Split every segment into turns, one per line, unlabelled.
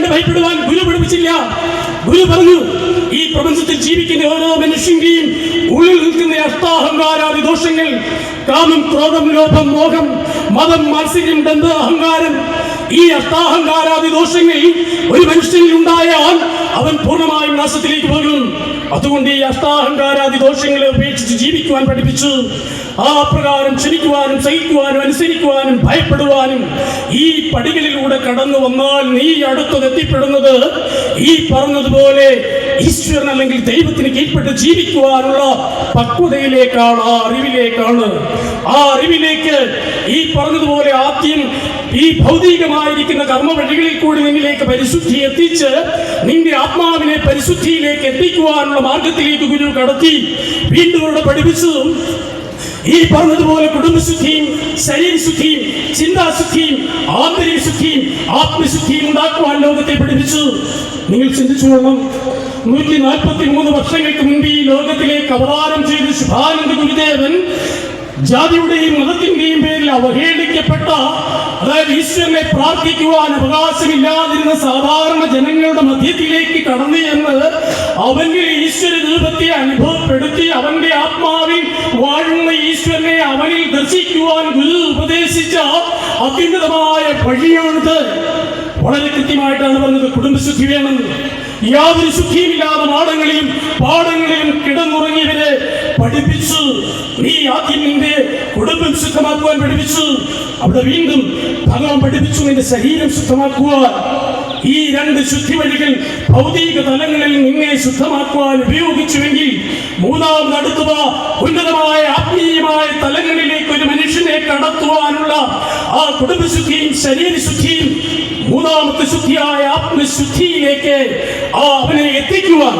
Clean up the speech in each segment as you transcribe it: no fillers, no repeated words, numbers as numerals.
ദൈവത്തെ ഭയപ്പെടുവാൻ ഗുരു പഠിപ്പിച്ചില്ല. ഗുരു പറഞ്ഞു, ഈ പ്രപഞ്ചത്തിൽ ജീവിക്കുന്ന ഓരോ മനുഷ്യന്റെയും ഉള്ളിൽ നിൽക്കുന്ന അഷ്ടാഹങ്കാരാദി ദോഷങ്ങൾ, കാമം, ക്രോധം, ലോഭം, മോഹം, മതം, മാത്സര്യം, ദന്ത, അഹങ്കാരം, ഈ അഷ്ടാഹങ്കാരാദി ദോഷങ്ങൾ ഒരു മനുഷ്യനിൽ ഉണ്ടായാൽ അവൻ പൂർണ്ണമായും നാശത്തിലേക്ക് പോകും. അതുകൊണ്ട് ഈ അഷ്ടാഹങ്കാരാദി ദോഷങ്ങളെ ഉപേക്ഷിച്ച് ജീവിക്കുവാൻ പഠിപ്പിച്ചു. ആ പ്രകാരം ക്ഷമിക്കുവാനും സഹിക്കുവാനും അനുസരിക്കുവാനും ഭയപ്പെടുവാനും ഈ പടികളിലൂടെ കടന്നു വന്നാൽ നീ അടുത്തതെത്തിപ്പെടുന്നത് ഈ പറഞ്ഞതുപോലെ ഈശ്വരൻ അല്ലെങ്കിൽ ദൈവത്തിന് കീഴ്പ്പെട്ട് ജീവിക്കുവാനുള്ള പക്വതയിലേക്കാണ്, ആ അറിവിലേക്കാണ്. ആ അറിവിലേക്ക് ഈ പറഞ്ഞതുപോലെ ആദ്യം ഈ ഭൗതികമായിരിക്കുന്ന കർമ്മ വഴികളിൽ കൂടി നിന്നിലേക്ക് പരിശുദ്ധി എത്തിച്ച് നിന്റെ ആത്മാവിനെ പരിശുദ്ധിയിലേക്ക് എത്തിക്കുവാനുള്ള മാർഗത്തിലേക്ക് ഗുരു കടത്തി വീണ്ടും അവിടെ പഠിപ്പിച്ചു. ഈ പറഞ്ഞതുപോലെ കുടുംബശുദ്ധിയും ശരീരശുദ്ധിയും ചിന്താശുദ്ധിയും ആന്തരിക ശുദ്ധിയും ആത്മശുദ്ധിയും ഉണ്ടാക്കുവാൻ ലോകത്തെ പഠിപ്പിച്ചു. നിങ്ങൾ ചിന്തിച്ചുകൊള്ളണം, 143 വർഷങ്ങൾക്ക് മുൻപ് ഈ ലോകത്തിലേക്ക് അവതാരം ചെയ്ത ശുഭാനന്ദ ഗുരുദേവൻ ജാതിയുടെയും മതത്തിന്റെയും പേരിൽ അവഹേളിക്കപ്പെട്ട, അതായത് ഈശ്വരനെ പ്രാർത്ഥിക്കുവാൻ അവകാശമില്ലാതിരുന്ന സാധാരണ ജനങ്ങളുടെ മധ്യത്തിലേക്ക് കടന്നു എന്ന് അവന്റെ ഈശ്വര രൂപത്തെ അനുഭവപ്പെടുത്തി അവന്റെ ആത്മാവിൽ വാഴുന്ന ഈശ്വരനെ അവനിൽ ദർശിക്കുവാൻ ഗുരു ഉപദേശിച്ച അത്യുന്നതമായ വഴിയാണിത്. വളരെ കൃത്യമായിട്ടാണ് പറഞ്ഞത്, കുടുംബശുദ്ധി വേണം. യാതൊരു ശുദ്ധിയുമില്ലാതെ പാടങ്ങളിലും കിടന്നുറങ്ങിയവരെ പഠിപ്പിച്ചു. നീ ആദ്യം നിന്റെ കുടുംബം ശുദ്ധമാക്കുവാൻ പഠിപ്പിച്ചു. അവിടെ വീണ്ടും ഭഗവാൻ പഠിപ്പിച്ചു നിന്റെ ശരീരം ശുദ്ധമാക്കുവാൻ. ഈ 2 ശുദ്ധി വഴികൾ ഭൗതിക തലങ്ങളിൽ നിന്നെ ശുദ്ധമാക്കുവാൻ ഉപയോഗിച്ചുവെങ്കിൽ മൂന്നാമത് അടുത്തുക ഉന്നതമായ ആത്മീയമായ തലങ്ങളിലേക്ക് ഒരു മനുഷ്യനെ കടത്തുവാനുള്ള ആ കുടുംബശുദ്ധിയും ശരീരശുദ്ധിയും മൂന്നാമത്തെ ശുദ്ധിയായ ആത്മശുദ്ധിയിലേക്ക് അവനെ എത്തിക്കുവാൻ,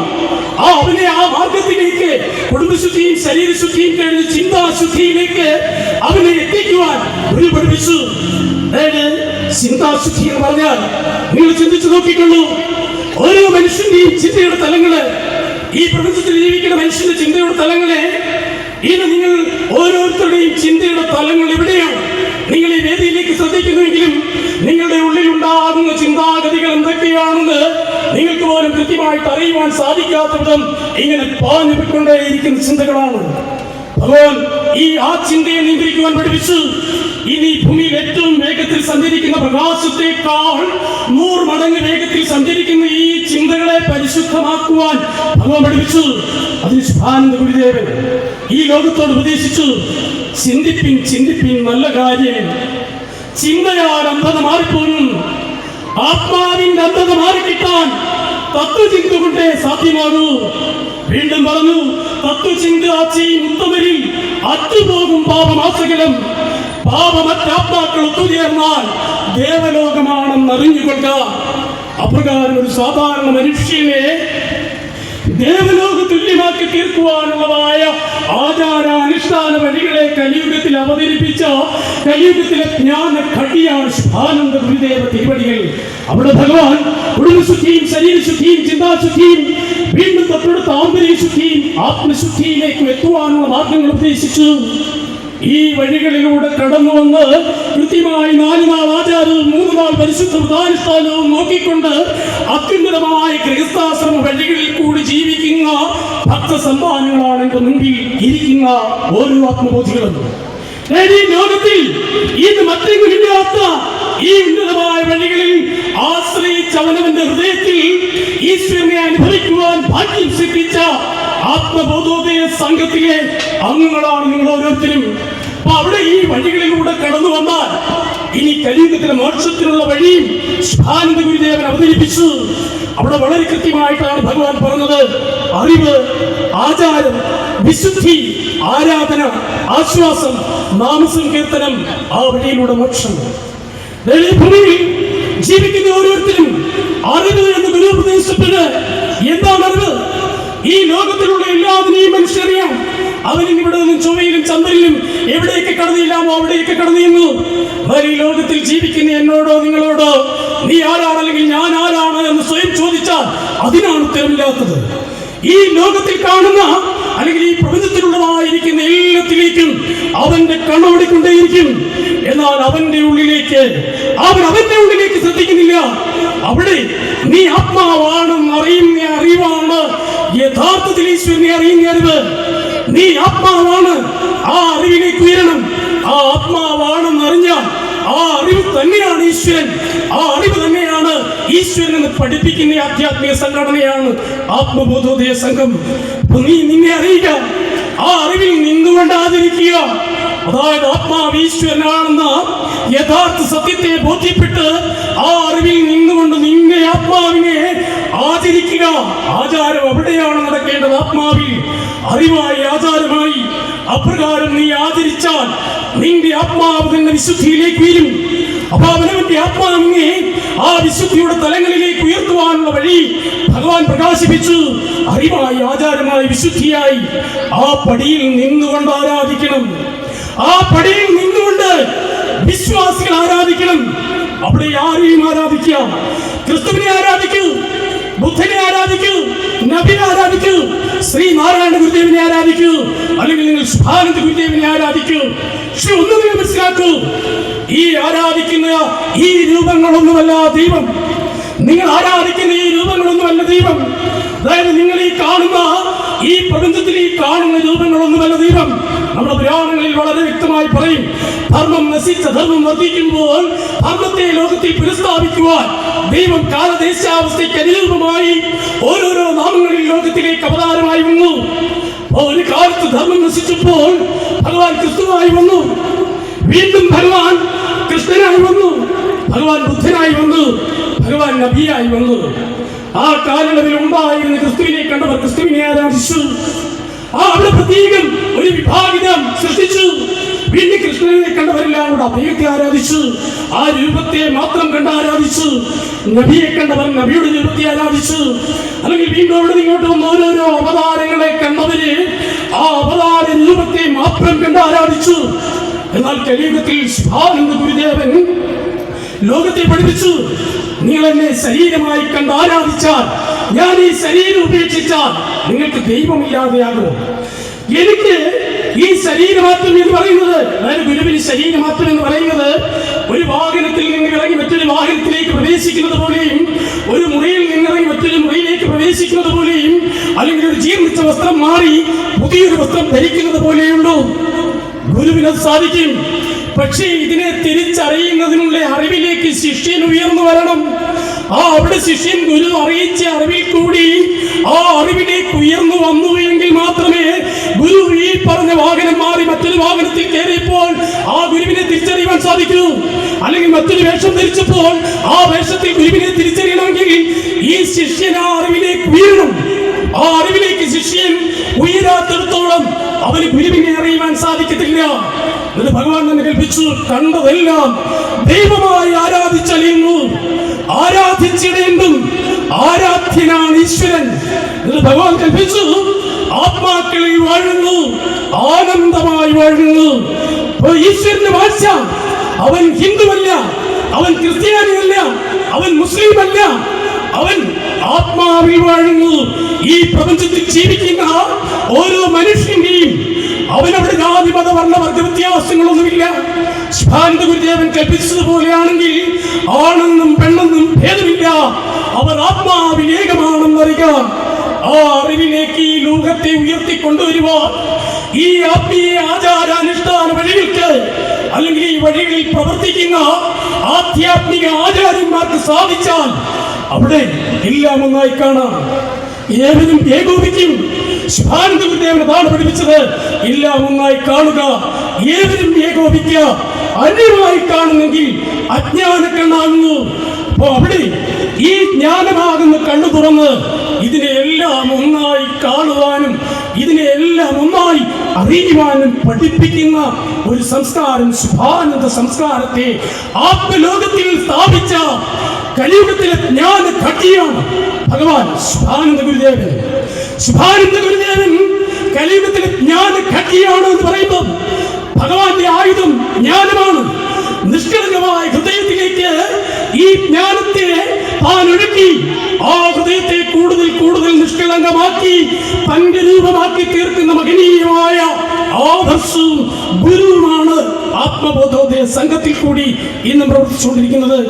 അവനെ ആ മാർഗത്തിലേക്ക് കുടുംബശുദ്ധിയും ശരീരശുദ്ധിയും കഴിഞ്ഞ് ചിന്താശുദ്ധിയിലേക്ക് അവനെ എത്തിക്കുവാൻ ഗുരു പഠിപ്പിച്ചു. ചിന്താശുദ്ധി എന്ന് പറഞ്ഞാൽ നിങ്ങൾ ചിന്തിച്ചു നോക്കിക്കൊള്ളൂ, ഓരോ മനുഷ്യന്റെയും ചിന്തയുടെ തലങ്ങള്, ഈ പ്രപഞ്ചത്തിൽ ജീവിക്കുന്ന മനുഷ്യന്റെ ചിന്തയുടെ തലങ്ങളെ, ഇത് നിങ്ങൾ ഓരോരുത്തരുടെയും ചിന്തയുടെ തലങ്ങൾ എവിടെയാണ്? നിങ്ങൾ ഈ വേദിയിലേക്ക് ശ്രദ്ധിക്കുന്നുവെങ്കിലും നിങ്ങളുടെ ഉള്ളിൽ ഉണ്ടാകുന്ന ചിന്താഗതികൾ എന്തൊക്കെയാണെന്ന് നിങ്ങൾക്ക് പോലും കൃത്യമായിട്ട് അറിയുവാൻ സാധിക്കാത്ത വിധം ഇങ്ങനെ പാഞ്ഞുകൊണ്ടേയിരിക്കുന്ന ചിന്തകളാണ്. ഭഗവാൻ ആ ചിന്തയെ നിയന്ത്രിക്കുവാൻ പഠിപ്പിച്ചു. ഇനി ഭൂമിയിൽ ഏറ്റവും വേഗത്തിൽ സഞ്ചരിക്കുന്ന പ്രകാശത്തെക്കാൾ 100 മടങ്ങ് വേഗത്തിൽ സഞ്ചരിക്കുന്ന ഈ ചിന്തകളെ പരിശുദ്ധമാക്കുവാൻ ഭഗവാൻ പഠിപ്പിച്ചു. അതിന് ശുഭാനന്ദ ഗുരുദേവൻ ഈ ലോകത്തോട് ഉപദേശിച്ചു, ചിന്തിപ്പിൻ നല്ല കാര്യം. ചിന്തയാൽ അന്ധത മാറിപ്പോകും. ആത്മാവിന്റെ അന്ധത മാറിക്കിട്ടാൻ തത്വചിന്ത കൊണ്ടേ സാധ്യമാകൂ. വീണ്ടും പറഞ്ഞു, തത്വചിന്താച്ചി ഉത്തമരിൽ അറ്റുപോകും പാപമാസകലം. പാപമറ്റാത്മാക്കൾ ഒത്തുചേർന്നാൽ ദേവലോകമാണെന്ന് അറിഞ്ഞുകൊള്ളുക. അപ്രകാരം ഒരു സാധാരണ മനുഷ്യനെ ദേവലോക തുല്യമാക്കി തീർക്കുവാനുള്ളതായ ആചാരാനുഷ്ഠാന വഴികളെ കലിയുഗത്തിൽ അവതരിപ്പിച്ച കലിയുഗത്തിലെ ജ്ഞാന ഘടിയാണ് ശുഭാനന്ദ ഗുരുദേവ തിരുവടികൾ. അവിടെ ഭഗവാൻ കുടുംബശുദ്ധിയും ശരീരശുദ്ധിയും ചിന്താശുദ്ധിയും വീണ്ടും തൊട്ടടുത്ത ആന്തരിക ശുദ്ധിയും ആത്മശുദ്ധിയിലേക്ക് എത്തുവാനുള്ള മാർഗങ്ങൾ ഉപദേശിച്ചു. ഈ വഴികളിലൂടെ കടന്നു വന്ന് കൃത്യമായി 4 നാൾ ആചാരവും 3 നാൾ പരിശുദ്ധ വ്രതാനുഷ്ഠാനവും നോക്കിക്കൊണ്ട് അത്യുന്നതമായ ഗൃഹസ്ഥാശ്രമ വഴികളിൽ കൂടി ജീവിക്കുന്ന ഭക്തസമ്പാദങ്ങളാണ് എന്റെ മുൻപിൽ ഇരിക്കുന്ന ഓരോ ആത്മബോധികളും. ഈ ലോകത്തിൽ ഇത് മറ്റെങ്കിലില്ലാത്ത ഈ ഉന്നതമായ വഴികളിൽ ആശ്രയിച്ച അവനവന്റെ ഹൃദയത്തിൽ ഈശ്വരനെ അനുഭവിക്കുവാൻ ഭാഗ്യം സിദ്ധിച്ച ആത്മബോധോദയ സംഘത്തിലെ അംഗങ്ങളാണ് നിങ്ങൾ ഓരോരുത്തരും. അപ്പൊ അവിടെ ഈ വഴികളിലൂടെ കടന്നു വന്നാൽ ഇനി കലിയുഗത്തിലെ മോക്ഷത്തിനുള്ള വഴിയും ശുഭാനന്ദ ഗുരുദേവൻ അവതരിപ്പിച്ചു. അവിടെ വളരെ കൃത്യമായിട്ടാണ് ഭഗവാൻ പറഞ്ഞത്, അറിവ്, ആചാരം, വിശുദ്ധി, ആരാധന, ആശ്വാസം, നാമസങ്കീർത്തനം, ആ വഴിയിലൂടെ മോക്ഷം. ഭൂമിയിൽ ജീവിക്കുന്ന ഓരോരുത്തരും അറിവ് എന്ന് ഗുരു ഉപദേശിച്ചത് എന്താണ് അറിവ്? ഈ ലോകത്തിലുള്ള എല്ലാത്തിനെയും മനുഷ്യറിയാം. അവനും ഇവിടെ നിന്നും ചൊവ്വയിലും ചന്ദ്രനിലും എവിടെയൊക്കെ കടന്നില്ലാമോ അവിടെയൊക്കെ കടന്നിരുന്നു. ഈ ലോകത്തിൽ ജീവിക്കുന്ന എന്നോടോ നിങ്ങളോടോ നീ ആരാണ് അല്ലെങ്കിൽ ഞാൻ ആരാണ് എന്ന് സ്വയം ചോദിച്ചാൽ അതിനാണ് ഉത്തരമില്ലാത്തത്. ഈ ലോകത്തിൽ കാണുന്ന അല്ലെങ്കിൽ ഈ പ്രപഞ്ചത്തിലുള്ളതായിരിക്കുന്ന എല്ലാത്തിലേക്കും അവന്റെ കണ്ണോടിക്കൊണ്ടേയിരിക്കും. എന്നാൽ അവന്റെ ഉള്ളിലേക്ക് ശ്രദ്ധിക്കുന്നില്ല. അവിടെ നീ ആത്മാവാണെന്ന് അറിയുന്ന അറിവാണ് യഥാർത്ഥത്തിൽ ഈശ്വരനെ അറിയുന്ന അറിവ്. നീ ആത്മാവാണ്, ആ അറിവിലേക്ക് ഉയരണം. ആ ആത്മാവാണെന്ന് അറിഞ്ഞാൽ ആ അറിവ് തന്നെയാണ് ഈശ്വരൻ. ആ അറിവ് തന്നെയാണ് ഈശ്വരൻ എന്ന് പഠിപ്പിക്കുന്ന ആധ്യാത്മിക സംഘടനയാണ് ആത്മബോധോദയ സംഘം. നീ നിന്നെ അറിയുക, ആ അറിവിൽ നിന്നുകൊണ്ട് ആചരിക്കുക. അതായത് ആത്മാവ് ഈശ്വരനാണെന്ന യഥാർത്ഥ സത്യത്തെ ബോധ്യപ്പെട്ട് ആ അറിവിൽ നിന്നുകൊണ്ട് നിന്നെ ആത്മാവിനെ ആചരിക്കുക. ആചാരം അവിടെയാണ് നടക്കേണ്ടത്, ആത്മാവിൽ. അറിവായി, ആചാരമായി. അപ്രകാരം നീ ആചരിച്ചാൽ നിന്റെ ആത്മാവ് തന്നെ വിശുദ്ധിയിലേക്ക് വരും. അപ്പൊ അവനവന്റെ ആത്മാവിനെ ആ വിശുദ്ധിയുടെ തലങ്ങളിലേക്ക് ഉയർത്തുവാനുള്ള വഴി ഭഗവാൻ പ്രകാശിപ്പിച്ചു. അറിവായി, ആചാരമായി, വിശുദ്ധിയായി ആ പടിയിൽ നിന്നുകൊണ്ട് ആരാധിക്കണം. ആ പടിയിൽ നിന്നുകൊണ്ട് വിശ്വാസികൾ ആരാധിക്കണം. അവിടെ ആരെയും ആരാധിക്കാം. ക്രിസ്തുവിനെ ആരാധിക്കൂ, ബുദ്ധനെ ആരാധിക്കൂ, നബിയെ ആരാധിക്കൂ, ശ്രീനാരായണ ഗുരുദേവനെ ആരാധിക്കൂ, അല്ലെങ്കിൽ നിങ്ങൾ ശുഭാനന്ദ ഗുരുദേവനെ ആരാധിക്കൂ. പക്ഷെ ഒന്ന് നിങ്ങൾ മനസ്സിലാക്കൂ, ഈ ആരാധിക്കുന്ന ഈ രൂപങ്ങളൊന്നുമല്ല ദൈവം. നിങ്ങൾ ആരാധിക്കുന്ന ഈ രൂപങ്ങളൊന്നുമല്ല ദൈവം. അതായത് നിങ്ങൾ ഈ കാണുന്ന ഈ പ്രപഞ്ചത്തിൽ ഈ കാണുന്ന രൂപങ്ങളൊന്നുമല്ല ദൈവം. നമ്മുടെ പുരാണങ്ങളിൽ വളരെ വ്യക്തമായി പറയും, ധർമ്മം നശിച്ച ധർമ്മം വർദ്ധിക്കുമ്പോൾ ധർമ്മത്തെ ലോകത്തിൽ പുനഃസ്ഥാപിക്കുവാൻ ദൈവം കാലദേശാവസ്ഥയ്ക്ക് അനുരൂപമായി ഓരോരോ നാമങ്ങളിൽ ലോകത്തിലേക്ക് അവതാരമായി വന്നു. ഒരു കാലത്ത് ധർമ്മം നശിച്ചപ്പോൾ ഭഗവാൻ ക്രിസ്തുവായി വന്നു. വീണ്ടും ഭഗവാൻ കൃഷ്ണനായി വന്നു, ഭഗവാൻ ബുദ്ധനായി വന്നു, ഭഗവാൻ നബിയായി വന്നു. ആ കാലയളവിൽ ഉണ്ടായിരുന്ന ക്രിസ്തുവിനെ കണ്ടവർ ക്രിസ്തുവിനെ ആരാധിച്ചു. അവിടെ പ്രത്യേകം ഒരു വിഭാഗം സൃഷ്ടിച്ചു. വീണ്ടും കൃഷ്ണനെ കണ്ടവരെല്ലാം കൂടെ ദൈവത്തെ ആരാധിച്ചു. ആ രൂപത്തെ മാത്രം കണ്ട് ആരാധിച്ചു. നബിയെ കണ്ടവർ നബിയുടെ രൂപത്തെ ആരാധിച്ചു. അല്ലെങ്കിൽ വീണ്ടും അവിടെ ഇങ്ങോട്ട് വന്ന ഓരോരോ അവതാരങ്ങളെ കണ്ടവര് ആ അവതാര രൂപത്തെ മാത്രം കണ്ട് ആരാധിച്ചു. എന്നാൽ കലിയുഗത്തിൽ ശുഭാനന്ദ ഗുരുദേവൻ ലോകത്തെ പഠിപ്പിച്ചു, നിങ്ങൾ എന്നെ ശരീരമായി കണ്ട് ആരാധിച്ചാൽ, ഞാൻ ഈ ശരീരം ഉപേക്ഷിച്ചാൽ നിങ്ങൾക്ക് ദൈവമില്ലാതെയാകും. എനിക്ക് ഈ ശരീരമാറ്റം എന്ന് പറയുന്നത്, അതായത് ഗുരുവിന് ശരീരമാറ്റം എന്ന് പറയുന്നത് ഒരു വാഹനത്തിൽ നിന്ന് ഇറങ്ങി മറ്റൊരു വാഹനത്തിലേക്ക് പ്രവേശിക്കുന്നത് പോലെയും, ഒരു മുറിയിൽ നിന്നിറങ്ങി മറ്റൊരു മുറിയിലേക്ക് പ്രവേശിക്കുന്നത് പോലെയും, അല്ലെങ്കിൽ ഒരു ജീർണിച്ച വസ്ത്രം മാറി പുതിയൊരു വസ്ത്രം ധരിക്കുന്നത് പോലെയുള്ളൂ. ഗുരുവിന് സാധിക്കും. പക്ഷേ ഇതിനെ തിരിച്ചറിയുന്നതിനുള്ള അറിവിലേക്ക് ശിഷ്യൻ ഉയർന്നു വരണം. അവിടെ ശിഷ്യൻ ഗുരു അറിയിച്ച അറിവിൽ കൂടി ആ അറിവിലേക്ക് ഉയർന്നു വന്നു എങ്കിൽ മാത്രമേ ഗുരു ഈ പറഞ്ഞ വാഹനം മാറി മറ്റൊരു വാഹനത്തിൽ കയറിയപ്പോൾ ആ ഗുരുവിനെ തിരിച്ചറിയാൻ സാധിക്കൂ. അല്ലെങ്കിൽ മറ്റൊരു വേഷം ധരിച്ചപ്പോൾ ആ വേഷത്തിൽ ഗുരുവിനെ തിരിച്ചറിയണമെങ്കിൽ ഈ ശിഷ്യൻ ആ അറിവിലേക്ക് ഉയരണം. ആ അറിവിലേക്ക് ശിഷ്യൻ ഉയരാത്തിടത്തോളം അവന് ഗുരുവിനെ അറിയുവാൻ സാധിക്കത്തില്ല. ഇത് ഭഗവാൻ തന്നെ കൽപ്പിച്ചു, കണ്ടതെല്ലാം ദൈവമായി ആരാധിച്ചറിയുന്നു, ആരാധിച്ചിടേണ്ടും ആരാധ്യനാണ് ഈശ്വരൻ. ഇത് ഭഗവാൻ കൽപ്പിച്ചു, ആത്മാക്കളിൽ വാഴുന്നു, ആനന്ദമായി വാഴുന്നു. ഈശ്വരന്റെ ഭാഷ, അവൻ ഹിന്ദുവല്ല, അവൻ ക്രിസ്ത്യാനിയല്ല, അവൻ മുസ്ലിമല്ല, അവൻ ആത്മാവിൽ വാഴുന്നു. ഈ പ്രപഞ്ചത്തിൽ ജീവിക്കുന്ന ഓരോ മനുഷ്യന്റെയും അവനവിടെ ജാതി മത വർണ്ണ വർഗ വ്യത്യാസങ്ങളൊന്നുമില്ല. ശുഭാനന്ദ ഗുരുദേവൻ കൽപ്പിച്ചതുപോലെയാണെങ്കിൽ ആണെന്നും പെണ്ണെന്നും ഭേദമില്ല, അവർ ആത്മാവിലേകമാണെന്നറിയുക. ആ അറിവിലേക്ക് ഈ ലോകത്തെ ഉയർത്തിക്കൊണ്ടുവരുവാൻ ഈ ആത്മീയ ആചാരാനുഷ്ഠാന വഴികൾക്ക്, അല്ലെങ്കിൽ ഈ വഴികളിൽ പ്രവർത്തിക്കുന്ന ആധ്യാത്മിക ആചാര്യന്മാർക്ക് സാധിച്ചാൽ അവിടെ എല്ലാം ഒന്നായി കാണാം. ഏവരും ഏകോപിക്കും. ശുഭാനന്ദ ഗുരുദേവൻ അതാണ് പഠിപ്പിച്ചത്, എല്ലാം ഒന്നായി കാണുക, ഏവരും ഏകോപിക്കുക. അന്യമായി കാണുന്നെങ്കിൽ അജ്ഞാന കണ്ണാകുന്നു. അപ്പോ അവിടെ ഈ ജ്ഞാനമാകുന്ന കണ്ണു തുറന്ന് ഇതിനെ എല്ലാം ഒന്നായി കാണുവാനും ഇതിനെ എല്ലാം ഒന്നായി അറിയുവാനും പഠിപ്പിക്കുന്ന ഒരു സംസ്കാരം, ശുഭാനന്ദ സംസ്കാരത്തെ ആത്മലോകത്തിൽ സ്ഥാപിച്ച കലിയുഗത്തിലെ ജ്ഞാന ഘട്ടിയാണ് ഭഗവാൻ ശുഭാനന്ദ ഗുരുദേവൻ. ശുഭാനന്ദ ഗുരുദേവൻ കലിയുഗത്തിലെ ജ്ഞാന ഘട്ടിയാണ് എന്ന് പറയുമ്പോൾ ഭഗവാന്റെ ആയുധം ജ്ഞാനമാണ്. നിഷ്കളങ്കമായ ഹൃദയത്തിലേക്ക് ഈ ജ്ഞാനത്തെ താൻ ഒഴുക്കി ആ ഹൃദയത്തെ കൂടുതൽ കൂടുതൽ നിഷ്കളങ്ക നിഷ്കളങ്കമാക്കി തന്റെ രൂപമാക്കി തീർക്കുന്ന മഹനീയമായ ആദർശവും ഗുരുവുമാണ് ആത്മബോധോദയ സംഘത്തിൽ കൂടി ഇന്നും പ്രവർത്തിച്ചുകൊണ്ടിരിക്കുന്നത്.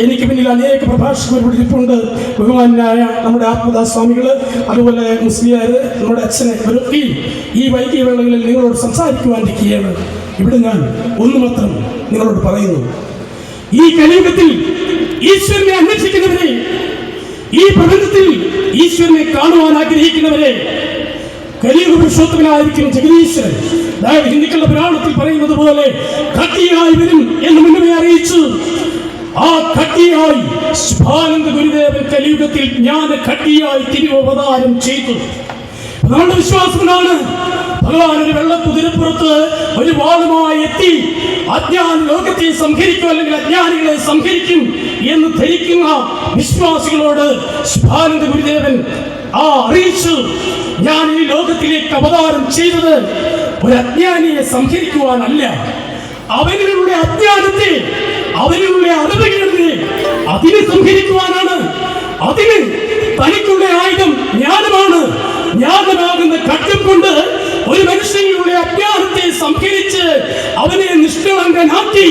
എനിക്ക് പിന്നിൽ അനേക പ്രഭാഷകർ ഇരിപ്പുണ്ട്. ബഹുമാനായ നമ്മുടെ ആത്മദാസ് സ്വാമികൾ, അതുപോലെ മുസ്ലിയാർ, നമ്മുടെ അച്ഛനെ ഇവരൊക്കെ ഈ വൈകിയ വേളകളിൽ നിങ്ങളോട് സംസാരിക്കുവാനിരിക്കുകയാണ്. ഇവിടെ ഞാൻ ഒന്ന് മാത്രം നിങ്ങളോട് പറയുന്നു. ഈ കലിയുഗത്തിൽ ഈശ്വരനെ അന്വേഷിക്കുന്നവരെ, ഈ പ്രപഞ്ചത്തിൽ ഈശ്വരനെ കാണുവാൻ ആഗ്രഹിക്കുന്നവരെ, കലിയുഗ പുരുഷോത്തമനായിരിക്കും ജഗദീശ്വരൻ. അതായത് ഹിന്ദുക്കളുടെ പുരാണത്തിൽ പറയുന്നത് പോലെ ഖട്ടിയായി വരും എന്ന് മുന്നമേ അറിയിച്ചു. ആ ഖട്ടിയായി ശുഭാനന്ദ ഗുരുദേവൻ കലിയുഗത്തിൽ ജ്ഞാന ഖട്ടിയായി തിരുവവതാരം ചെയ്തു. നമ്മുടെ വിശ്വാസം എന്താണ്? ഭഗവാൻ ഒരു വെള്ളക്കുതിരപ്പുറത്ത് ഒരു വാളുമായി എത്തി അജ്ഞാന ലോകത്തെ സംഹരിക്കും, അല്ലെങ്കിൽ അജ്ഞാനികളെ സംഹരിക്കും എന്ന് ധരിക്കുന്ന വിശ്വാസികളോട് ശുഭാനന്ദ ഗുരുദേവൻ അറിയിച്ചു, ഞാൻ ഈ ലോകത്തിലേക്ക് അവതാരം ചെയ്തത് ഒരു അജ്ഞാനിയെ സംഹരിക്കുവാനല്ല, അവനിലുള്ള അജ്ഞാനത്തെ, അവനിലുള്ള അറിവുകളെ അതിനെ സംഹരിക്കുവാനാണ്. അതിന് തനിക്കുള്ള ആയുധം ജ്ഞാനമാണ്. ജ്ഞാനമാകുന്ന ഘട്ടം കൊണ്ട് ഒരു മനുഷ്യനുള്ള അജ്ഞാനത്തെ സംഹരിച്ച് അവനെ നിഷ്കളങ്കനാക്കി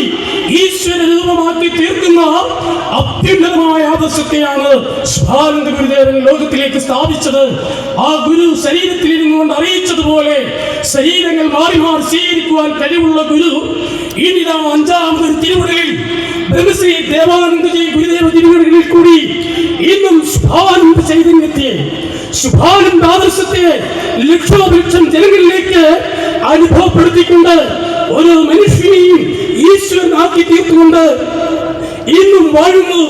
ഈശ്വര രൂപമാക്കി തീർക്കുന്ന അത്യുന്നതമായ ആദർശത്തെയാണ് ശുഭാനന്ദ ഗുരുദേവൻ ലോകത്തിലേക്ക് സ്ഥാപിച്ചത്. ആ ഗുരു ശരീരത്തിൽ ഇരുന്നുകൊണ്ട് അറിയിച്ചതുപോലെ ശരീരങ്ങൾ മാറി മാറി സ്വീകരിക്കുവാൻ കഴിവുള്ള ഗുരു ഇനിതാ അഞ്ചാമതൊരു തിരുവടികളിൽ ബ്രഹ്മശ്രീ ദേവാനന്ദജി ഗുരുദേവ തിരുവടികളിൽ കൂടി ഇന്നും ശുഭാനന്ദ ചൈതന്യത്തെ, ശുഭാനന്ദ ആദർശത്തെ ലക്ഷോപലക്ഷം ജനങ്ങളിലേക്ക് അനുഭവപ്പെടുത്തിക്കൊണ്ട് ഒരു മനുഷ്യനെയും ഈശ്വരനാക്കി തീർത്തുകൊണ്ട് ഇന്നും വാഴുന്നു.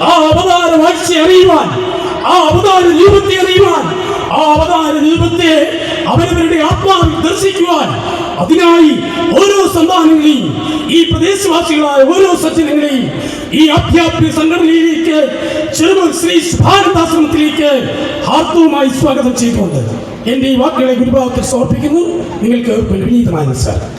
ആ അവതാര വാഴ്ച അറിയുവാൻ, ആ അവതാര രൂപത്തെ അറിയുവാൻ, ആ അവതാര രൂപത്തെ അവരവരുടെ ആത്മാവിൽ ദർശിക്കുവാൻ, അതിനായി ഓരോ സന്താനങ്ങളെയും, ഈ പ്രദേശവാസികളായ ഓരോ സജ്ജനങ്ങളെയും ഈ ആധ്യാത്മിക സംഘടനയിലേക്ക്, ചെറുപൂർ ശ്രീ ശുഭാനന്ദാശ്രമത്തിലേക്ക് ഹാർദവുമായി സ്വാഗതം ചെയ്തുകൊണ്ട് എന്റെ ഈ വാക്കുകളെ ഗുരുഭാവത്തിൽ സമർപ്പിക്കുന്നു. നിങ്ങൾക്ക് വിനീതമായ നമസ്കാരം.